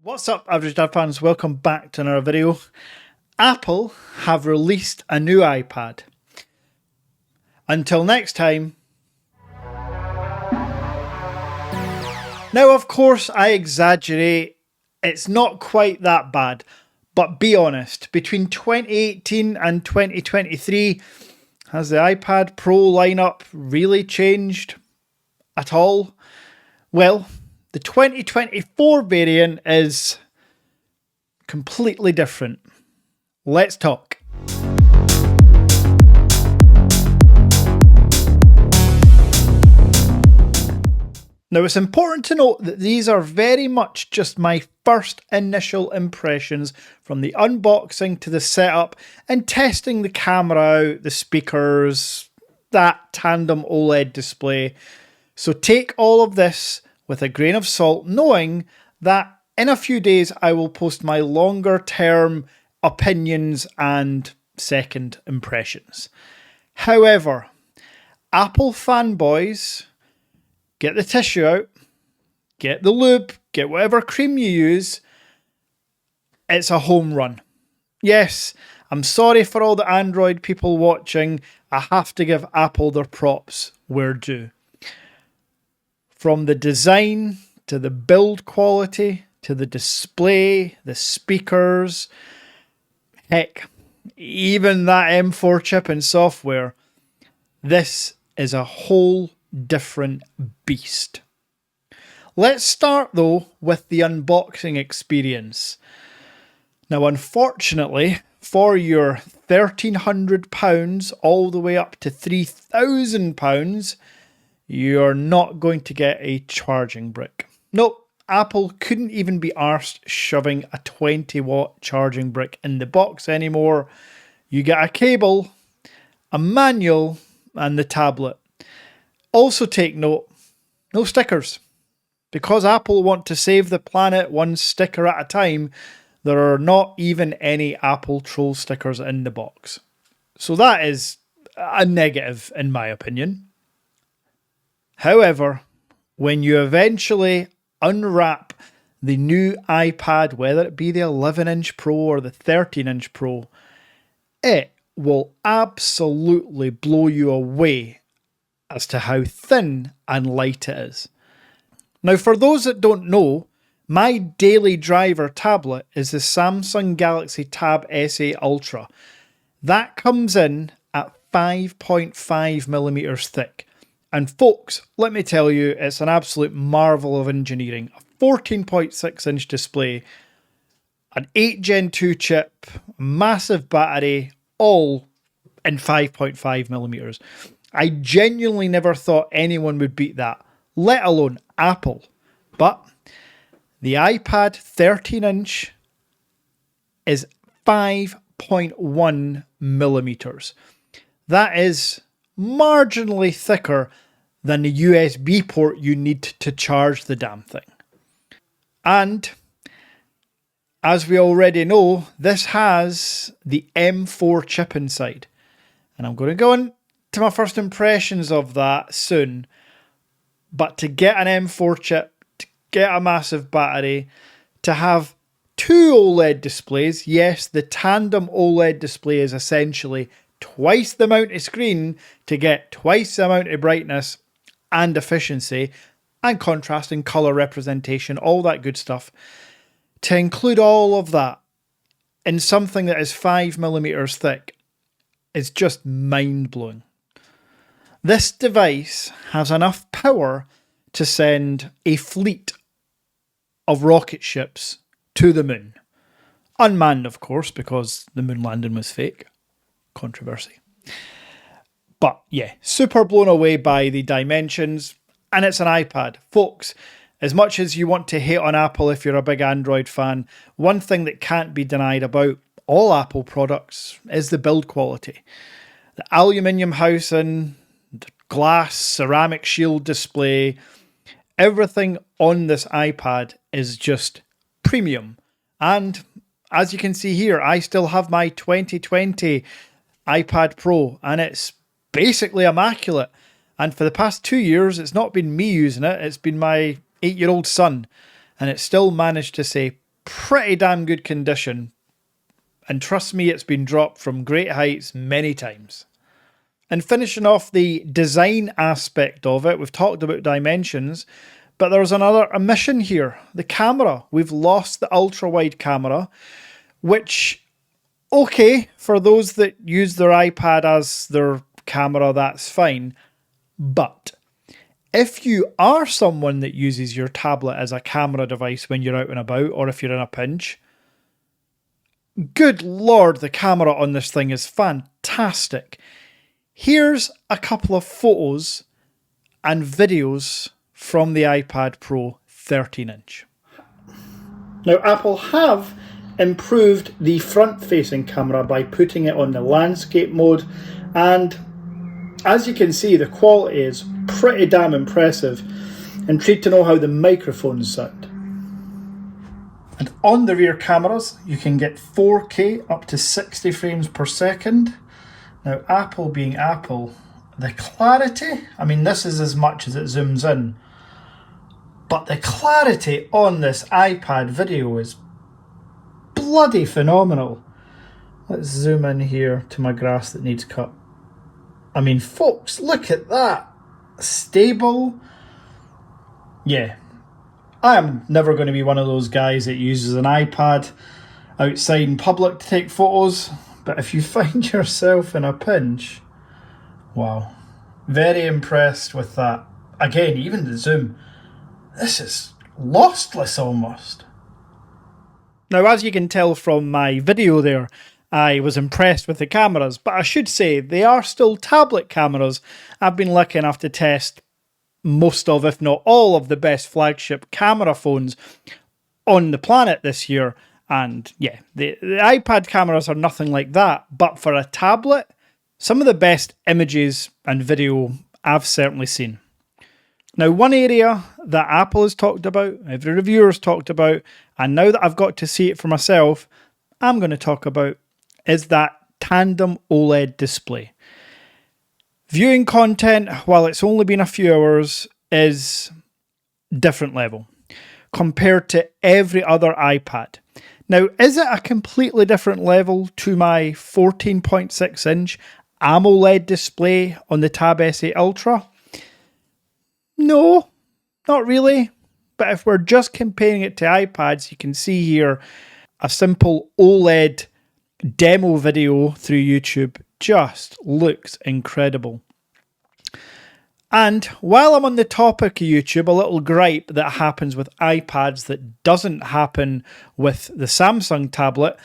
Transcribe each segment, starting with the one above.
What's up, Average Dad fans? Welcome back to another video. Apple have released a new iPad. Until next time. Now, of course, I exaggerate. It's not quite that bad. But be honest, between 2018 and 2023, has the iPad Pro lineup really changed at all? Well, the 2024 variant is completely different. Let's talk. Now, it's important to note that these are very much just my first initial impressions from the unboxing to the setup and testing the camera out, the speakers, that tandem OLED display. So take all of this with a grain of salt, knowing that in a few days I will post my longer term opinions and second impressions. However, Apple fanboys, get the tissue out, get the lube, get whatever cream you use. It's a home run. Yes, I'm sorry for all the Android people watching. I have to give Apple their props where due. From the design, to the build quality, to the display, the speakers, heck, even that M4 chip and software, this is a whole different beast. Let's start though with the unboxing experience. Now, unfortunately, for your £1,300 all the way up to £3,000, you're not going to get a charging brick. Nope, Apple couldn't even be arsed shoving a 20-watt charging brick in the box anymore. You get a cable, a manual, and the tablet. Also take note, no stickers. Because Apple want to save the planet one sticker at a time, there are not even any Apple troll stickers in the box. So that is a negative in my opinion. However, when you eventually unwrap the new iPad, whether it be the 11-inch Pro or the 13-inch Pro, it will absolutely blow you away as to how thin and light it is. Now, for those that don't know, my daily driver tablet is the Samsung Galaxy Tab S8 Ultra. That comes in at 5.5mm thick. And folks, let me tell you, it's an absolute marvel of engineering. A 14.6-inch display, an 8 Gen 2 chip, massive battery, all in 5.5mm. I genuinely never thought anyone would beat that, let alone Apple. But the iPad 13-inch is 5.1mm. That is marginally thicker than the USB port you need to charge the damn thing. And as we already know, this has the M4 chip inside. And I'm going to go into my first impressions of that soon. But to get an M4 chip, to get a massive battery, to have two OLED displays, yes, the tandem OLED display is essentially twice the amount of screen to get twice the amount of brightness and efficiency and contrast and color representation, all that good stuff. To include all of that in something that is 5mm thick is just mind-blowing. This device has enough power to send a fleet of rocket ships to the moon. Unmanned, of course, because the moon landing was fake. Controversy. But yeah, super blown away by the dimensions, and it's an iPad. Folks, as much as you want to hate on Apple if you're a big Android fan, one thing that can't be denied about all Apple products is the build quality. The aluminium housing, the glass ceramic shield display, everything on this iPad is just premium. And as you can see here, I still have my 2020 iPad Pro and it's basically immaculate. And for the past 2 years, it's not been me using it, it's been my 8-year-old son. And it still managed to say pretty damn good condition. And trust me, it's been dropped from great heights many times. And finishing off the design aspect of it, we've talked about dimensions, but there's another omission here. The camera. We've lost the ultra-wide camera, which, okay, for those that use their iPad as their camera, that's fine. But if you are someone that uses your tablet as a camera device when you're out and about, or if you're in a pinch, good Lord, the camera on this thing is fantastic. Here's a couple of photos and videos from the iPad Pro 13-inch. Now, Apple have improved the front-facing camera by putting it on the landscape mode, and as you can see, the quality is pretty damn impressive. Intrigued to know how the microphones sound. And on the rear cameras, you can get 4K up to 60 frames per second. Now, Apple being Apple, the clarity, I mean, this is as much as it zooms in, but the clarity on this iPad video is bloody phenomenal. Let's zoom in here to my grass that needs cut. I mean, folks, look at that. Stable. Yeah. I am never going to be one of those guys that uses an iPad outside in public to take photos. But if you find yourself in a pinch, wow. Very impressed with that. Again, even the zoom. This is lostless almost. Now, as you can tell from my video there, I was impressed with the cameras, but I should say they are still tablet cameras. I've been lucky enough to test most of, if not all of, the best flagship camera phones on the planet this year. And yeah, the iPad cameras are nothing like that. But for a tablet, some of the best images and video I've certainly seen. Now, one area that Apple has talked about, every reviewer has talked about, and now that I've got to see it for myself, I'm going to talk about is that tandem OLED display. Viewing content, while it's only been a few hours, is different level compared to every other iPad. Now, is it a completely different level to my 14.6 inch AMOLED display on the Tab S8 Ultra? No, not really. But if we're just comparing it to iPads, you can see here a simple OLED demo video through YouTube just looks incredible. And while I'm on the topic of YouTube, a little gripe that happens with iPads that doesn't happen with the Samsung tablet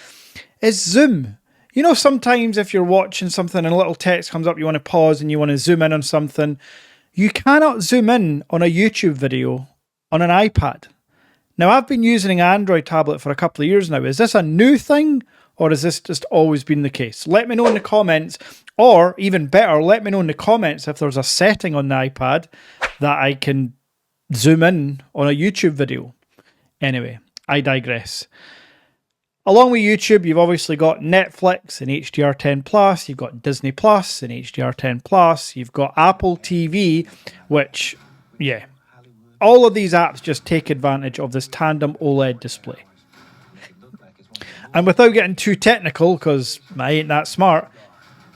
is zoom. You know, sometimes if you're watching something and a little text comes up, you want to pause and you want to zoom in on something, you cannot zoom in on a YouTube video on an iPad. Now, I've been using an Android tablet for a couple of years now. Is this a new thing, or has this just always been the case? Let me know in the comments, or even better, let me know in the comments if there's a setting on the iPad that I can zoom in on a YouTube video. Anyway, I digress. Along with YouTube, you've obviously got Netflix in HDR10+, you've got Disney Plus in HDR10+, you've got Apple TV, which, yeah, all of these apps just take advantage of this tandem OLED display. And without getting too technical, because I ain't that smart,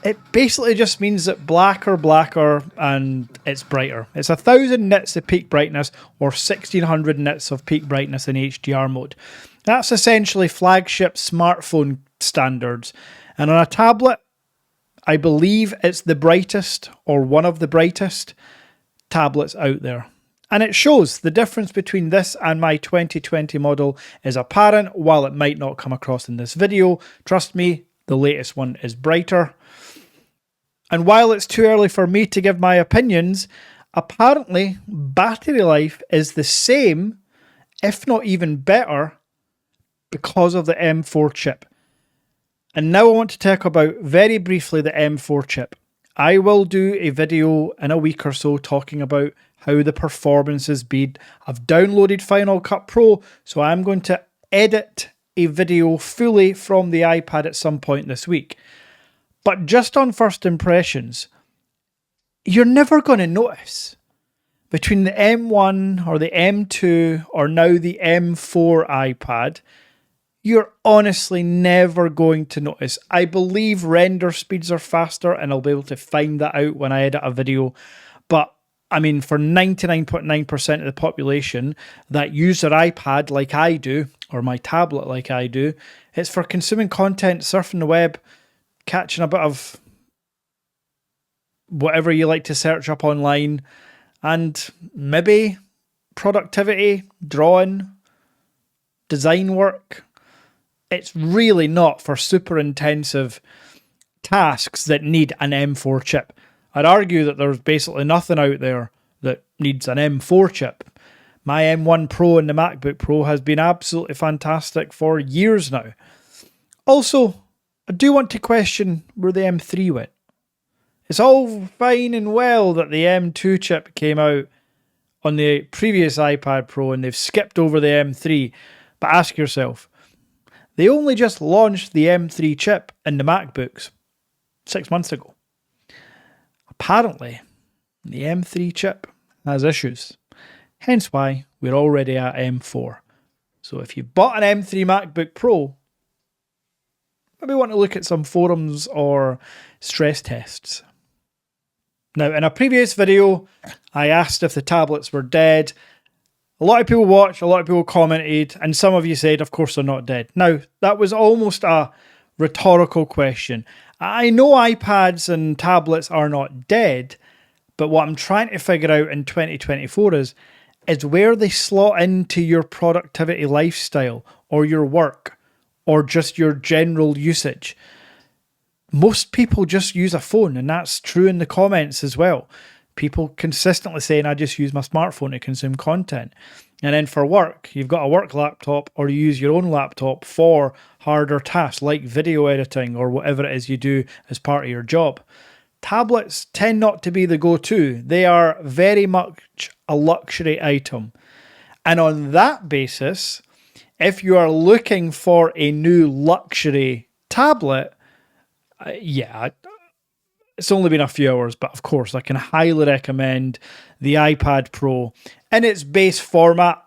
it basically just means that blacker and it's brighter. It's 1000 nits of peak brightness or 1600 nits of peak brightness in HDR mode. That's essentially flagship smartphone standards. And on a tablet, I believe it's the brightest or one of the brightest tablets out there. And it shows the difference between this and my 2020 model is apparent. While it might not come across in this video, trust me, the latest one is brighter. And while it's too early for me to give my opinions, apparently battery life is the same, if not even better, because of the M4 chip. And now I want to talk about very briefly the M4 chip. I will do a video in a week or so talking about how the performance has been. I've downloaded Final Cut Pro, so I'm going to edit a video fully from the iPad at some point this week. But just on first impressions, you're never going to notice between the M1 or the M2 or now the M4 iPad you're honestly never going to notice. I believe render speeds are faster, and I'll be able to find that out when I edit a video. But I mean, for 99.9% of the population that use their iPad like I do, or my tablet like I do, it's for consuming content, surfing the web, catching a bit of whatever you like to search up online, and maybe productivity, drawing, design work. It's really not for super intensive tasks that need an M4 chip. I'd argue that there's basically nothing out there that needs an M4 chip. My M1 Pro and the MacBook Pro has been absolutely fantastic for years now. Also, I do want to question where the M3 went. It's all fine and well that the M2 chip came out on the previous iPad Pro and they've skipped over the M3, but ask yourself, they only just launched the M3 chip in the MacBooks 6 months ago. Apparently, the M3 chip has issues, hence why we're already at M4. So if you bought an M3 MacBook Pro, maybe want to look at some forums or stress tests. Now, in a previous video, I asked if the tablets were dead. A lot of people watched, a lot of people commented, and some of you said, of course they're not dead. Now, that was almost a rhetorical question. I know iPads and tablets are not dead, but what I'm trying to figure out in 2024 is where they slot into your productivity lifestyle or your work or just your general usage. Most people just use a phone, and that's true in the comments as well. People consistently saying, I just use my smartphone to consume content. And then for work, you've got a work laptop or you use your own laptop for harder tasks like video editing or whatever it is you do as part of your job. Tablets tend not to be the go-to. They are very much a luxury item. And on that basis, if you are looking for a new luxury tablet, it's only been a few hours, but of course I can highly recommend the iPad Pro in its base format.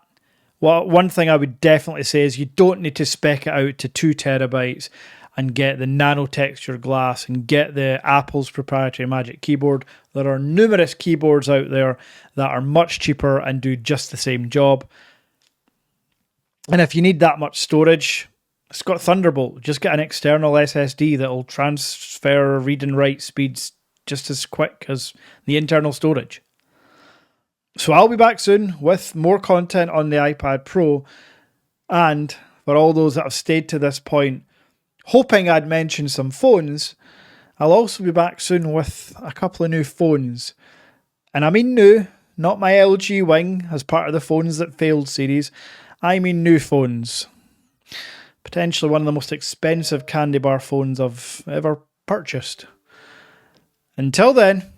Well, one thing I would definitely say is you don't need to spec it out to 2 terabytes and get the nano texture glass and get the Apple's proprietary Magic Keyboard. There are numerous keyboards out there that are much cheaper and do just the same job. And if you need that much storage, it's got Thunderbolt. Just get an external SSD that will transfer read and write speeds just as quick as the internal storage. So I'll be back soon with more content on the iPad Pro. And for all those that have stayed to this point, hoping I'd mention some phones, I'll also be back soon with a couple of new phones. And I mean new, not my LG Wing as part of the Phones That Failed series. I mean new phones. Potentially one of the most expensive candy bar phones I've ever purchased. Until then,